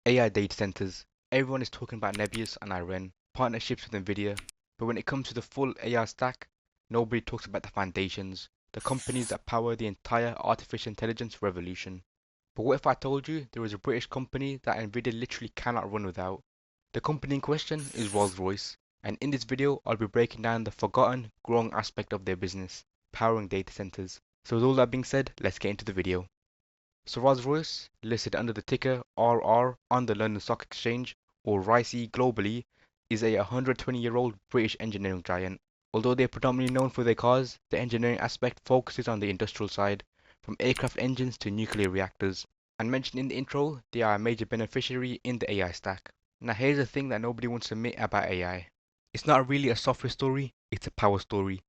AI data centers. Everyone is talking about Nebius and IREN, partnerships with NVIDIA, but when it comes to the full AI stack, nobody talks about the foundations, the companies that power the entire artificial intelligence revolution. But what if I told you there is a British company that NVIDIA literally cannot run without? The company in question is Rolls Royce, and in this video I'll be breaking down the forgotten, growing aspect of their business, powering data centers. So with all that being said, let's get into the video. So Rolls Royce, listed under the ticker RR on the London Stock Exchange, or RYCEY globally, is a 120-year-old British engineering giant. Although they are predominantly known for their cars, the engineering aspect focuses on the industrial side, from aircraft engines to nuclear reactors. And mentioned in the intro, they are a major beneficiary in the AI stack. Now here's the thing that nobody wants to admit about AI. It's not really a software story, it's a power story.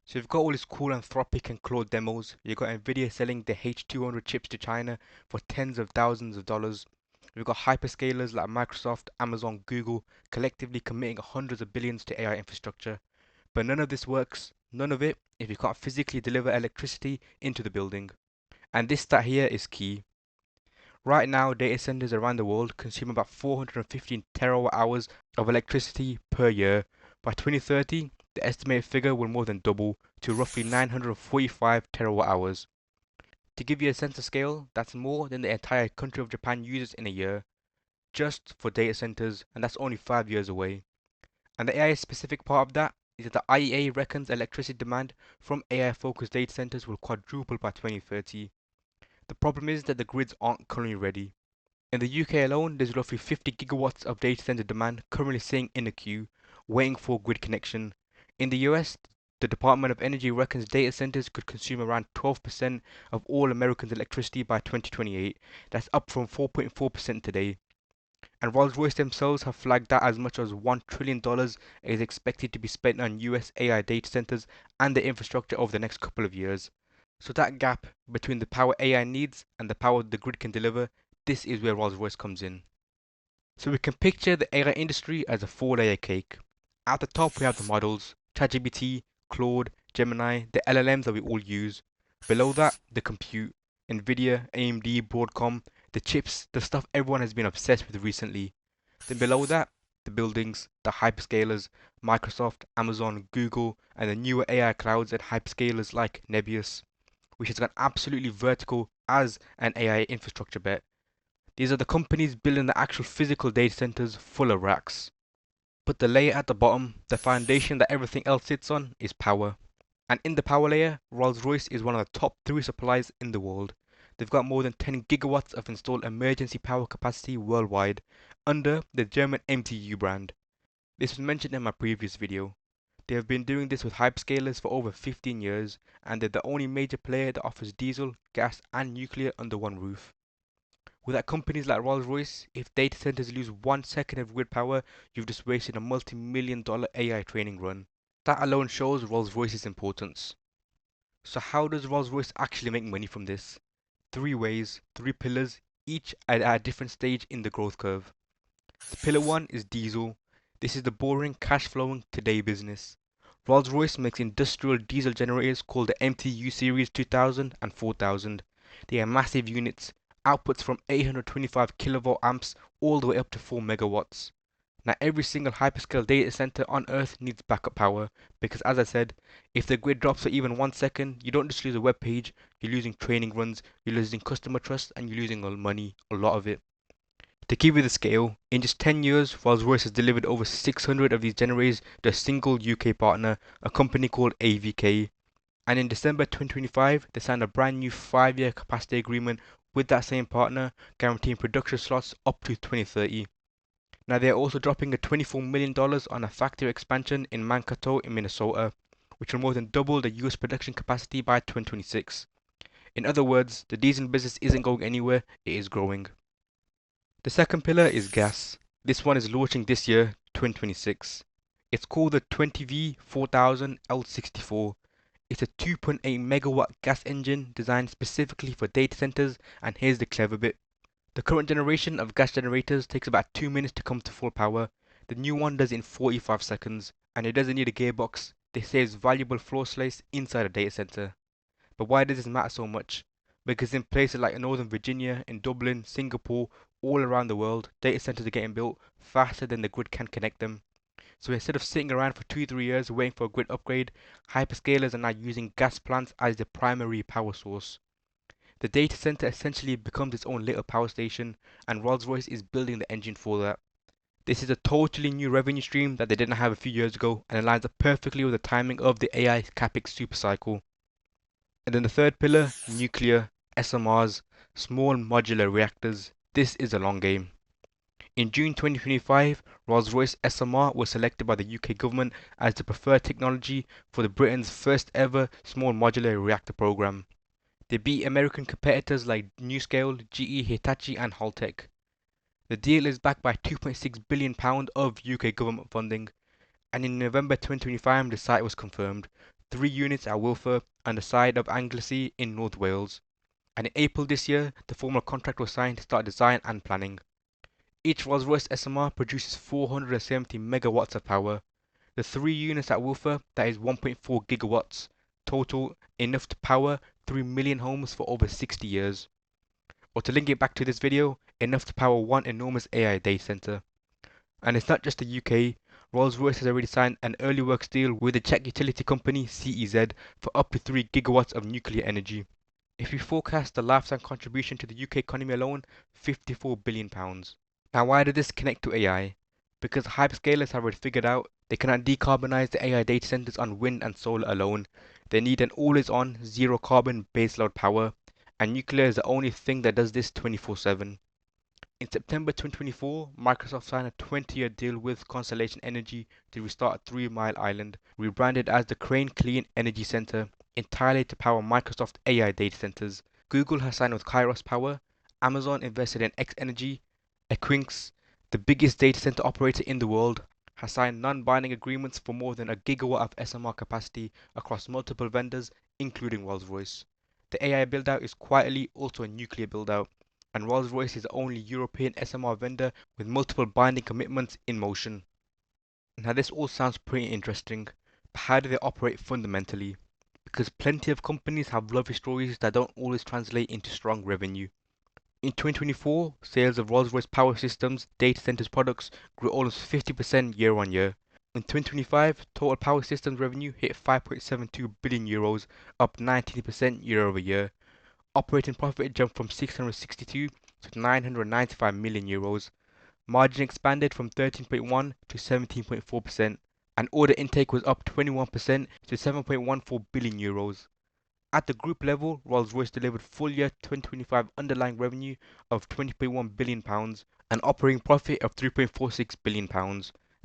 So you've got all these cool Anthropic and Claude demos. You've got Nvidia selling the H200 chips to China for tens of thousands of dollars. We've got hyperscalers like Microsoft, Amazon, Google collectively committing hundreds of billions to AI infrastructure. But none of this works, none of it, if you can't physically deliver electricity into the building. And this stat here is key. Right now, data centers around the world consume about 415 terawatt hours of electricity per year. By 2030, the estimated figure will more than double to roughly 945 terawatt hours. To give you a sense of scale, that's more than the entire country of Japan uses in a year, just for data centers, and that's only 5 years away. And the AI specific part of that is that the IEA reckons electricity demand from AI focused data centers will quadruple by 2030. The problem is that the grids aren't currently ready. In the UK alone, there's roughly 50 gigawatts of data center demand currently sitting in a queue, waiting for grid connection. In the US, the Department of Energy reckons data centers could consume around 12% of all Americans' electricity by 2028. That's up from 4.4% today. And Rolls-Royce themselves have flagged that as much as $1 trillion is expected to be spent on US AI data centers and the infrastructure over the next couple of years. So that gap between the power AI needs and the power the grid can deliver, this is where Rolls-Royce comes in. So we can picture the AI industry as a four-layer cake. At the top we have the models, ChatGPT, Claude, Gemini, the LLMs that we all use. Below that, the compute, NVIDIA, AMD, Broadcom, the chips, the stuff everyone has been obsessed with recently. Then below that, the buildings, the hyperscalers, Microsoft, Amazon, Google, and the newer AI clouds and hyperscalers like Nebius, which has gone absolutely vertical as an AI infrastructure bet. These are the companies building the actual physical data centers full of racks. But the layer at the bottom, the foundation that everything else sits on, is power. And in the power layer, Rolls-Royce is one of the top 3 suppliers in the world. They've got more than 10 gigawatts of installed emergency power capacity worldwide under the German MTU brand. This was mentioned in my previous video. They have been doing this with hyperscalers for over 15 years, and they're the only major player that offers diesel, gas, and nuclear under one roof. Without companies like Rolls-Royce, if data centers lose 1 second of grid power, you've just wasted a multi-million-dollar AI training run. That alone shows Rolls-Royce's importance. So how does Rolls-Royce actually make money from this? 3 ways, 3 pillars, each at a different stage in the growth curve. So pillar 1 is diesel. This is the boring, cash-flowing today business. Rolls-Royce makes industrial diesel generators called the MTU Series 2000 and 4000. They are massive units, outputs from 825 kilovolt amps all the way up to 4 megawatts. Now every single hyperscale data center on Earth needs backup power because, as I said, if the grid drops for even 1 second, you don't just lose a web page, you're losing training runs, you're losing customer trust, and you're losing money, a lot of it. To give you the scale, in just 10 years, Rolls-Royce has delivered over 600 of these generators to a single UK partner, a company called AVK. And in December 2025, they signed a brand new 5-year capacity agreement with that same partner, guaranteeing production slots up to 2030. Now they are also dropping a $24 million on a factory expansion in Mankato in Minnesota, which will more than double the US production capacity by 2026. In other words, the diesel business isn't going anywhere, it is growing. The second pillar is gas. This one is launching this year, 2026. It's called the 20V4000 L64. It's a 2.8 megawatt gas engine designed specifically for data centers, and here's the clever bit. The current generation of gas generators takes about 2 minutes to come to full power. The new one does it in 45 seconds, and it doesn't need a gearbox. This saves valuable floor space inside a data center. But why does this matter so much? Because in places like Northern Virginia, in Dublin, Singapore, all around the world, data centers are getting built faster than the grid can connect them. So instead of sitting around for 2-3 years waiting for a grid upgrade, hyperscalers are now using gas plants as the primary power source. The data center essentially becomes its own little power station, and Rolls Royce is building the engine for that. This is a totally new revenue stream that they didn't have a few years ago, and it lines up perfectly with the timing of the AI capex supercycle. And then the third pillar, nuclear, SMRs, small modular reactors. This is a long game. In June 2025, Rolls-Royce SMR was selected by the UK government as the preferred technology for the Britain's first ever small modular reactor program. They beat American competitors like NewScale, GE, Hitachi and Holtec. The deal is backed by £2.6 billion of UK government funding, and in November 2025 the site was confirmed, 3 units at Wilfer and the side of Anglesey in North Wales. And in April this year, the formal contract was signed to start design and planning. Each Rolls-Royce SMR produces 470 megawatts of power. The 3 units at Wilfer, that is 1.4 gigawatts, total enough to power 3 million homes for over 60 years. Or to link it back to this video, enough to power one enormous AI data center. And it's not just the UK, Rolls-Royce has already signed an early works deal with the Czech utility company CEZ for up to 3 gigawatts of nuclear energy. If we forecast the lifetime contribution to the UK economy alone, £54 billion. Now why did this connect to AI? Because hyperscalers have already figured out they cannot decarbonize the AI data centers on wind and solar alone. They need an always-on, zero-carbon baseload power, and nuclear is the only thing that does this 24/7. In September 2024, Microsoft signed a 20-year deal with Constellation Energy to restart 3 Mile Island, rebranded as the Crane Clean Energy Center, entirely to power Microsoft AI data centers. Google has signed with Kairos Power, Amazon invested in X Energy, Equinix, the biggest data center operator in the world, has signed non-binding agreements for more than a gigawatt of SMR capacity across multiple vendors, including Rolls-Royce. The AI build-out is quietly also a nuclear build-out, and Rolls-Royce is the only European SMR vendor with multiple binding commitments in motion. Now this all sounds pretty interesting, but how do they operate fundamentally? Because plenty of companies have lovely stories that don't always translate into strong revenue. In 2024, sales of Rolls-Royce Power Systems data centers products grew almost 50% year on year. In 2025, total Power Systems revenue hit €5.72 billion, up 19% year over year. Operating profit jumped from 662 to €995 million. Margin expanded from 13.1 to 17.4%, and order intake was up 21% to €7.14 billion. At the group level, Rolls-Royce delivered full year 2025 underlying revenue of £20.1 billion and operating profit of £3.46 billion.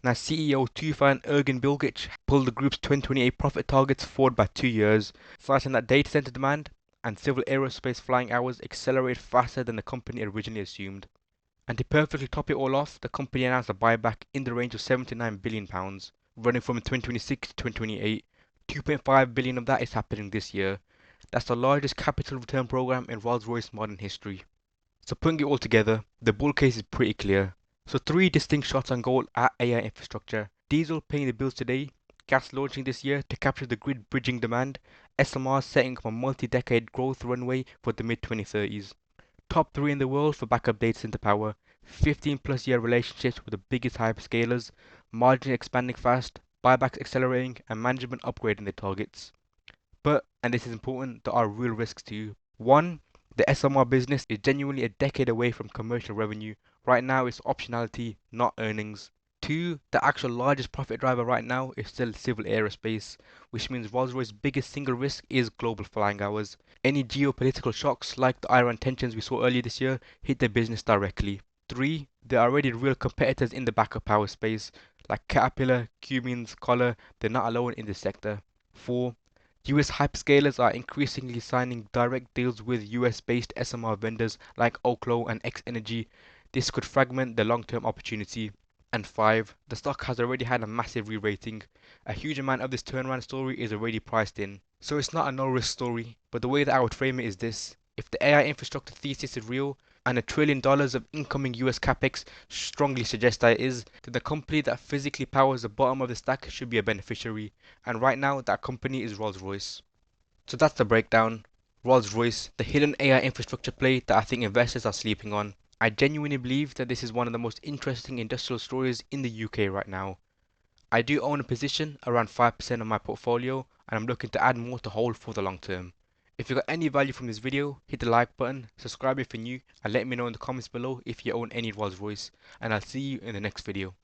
Now, CEO Tufan Ergin Bilgic pulled the group's 2028 profit targets forward by 2 years, citing that data center demand and civil aerospace flying hours accelerated faster than the company originally assumed. And to perfectly top it all off, the company announced a buyback in the range of £79 billion, running from 2026 to 2028. £2.5 billion of that is happening this year. That's the largest capital return program in Rolls-Royce modern history. So putting it all together, the bull case is pretty clear. So 3 distinct shots on goal at AI infrastructure. Diesel paying the bills today, gas launching this year to capture the grid bridging demand, SMR setting up a multi-decade growth runway for the mid-2030s. Top 3 in the world for backup data center power, 15 plus year relationships with the biggest hyperscalers, margin expanding fast, buybacks accelerating, and management upgrading their targets. But, and this is important, there are real risks too. 1. The SMR business is genuinely a decade away from commercial revenue. Right now it's optionality, not earnings. 2. The actual largest profit driver right now is still civil aerospace, which means Rolls-Royce's biggest single risk is global flying hours. Any geopolitical shocks like the Iran tensions we saw earlier this year hit their business directly. 3. There are already real competitors in the backup power space, like Caterpillar, Cummins, Kohler. They're not alone in this sector. 4. US hyperscalers are increasingly signing direct deals with US-based SMR vendors like Oklo and X Energy. This could fragment the long-term opportunity. And 5. The stock has already had a massive re-rating. A huge amount of this turnaround story is already priced in. So it's not a no-risk story, but the way that I would frame it is this. If the AI infrastructure thesis is real, and $1 trillion of incoming US capex strongly suggests that it is, then the company that physically powers the bottom of the stack should be a beneficiary, and right now that company is Rolls-Royce. So that's the breakdown. Rolls-Royce, the hidden AI infrastructure play that I think investors are sleeping on. I genuinely believe that this is one of the most interesting industrial stories in the UK right now. I do own a position around 5% of my portfolio and I'm looking to add more to hold for the long term. If you got any value from this video, hit the like button, subscribe if you're new, and let me know in the comments below if you own any Rolls Royce, and I'll see you in the next video.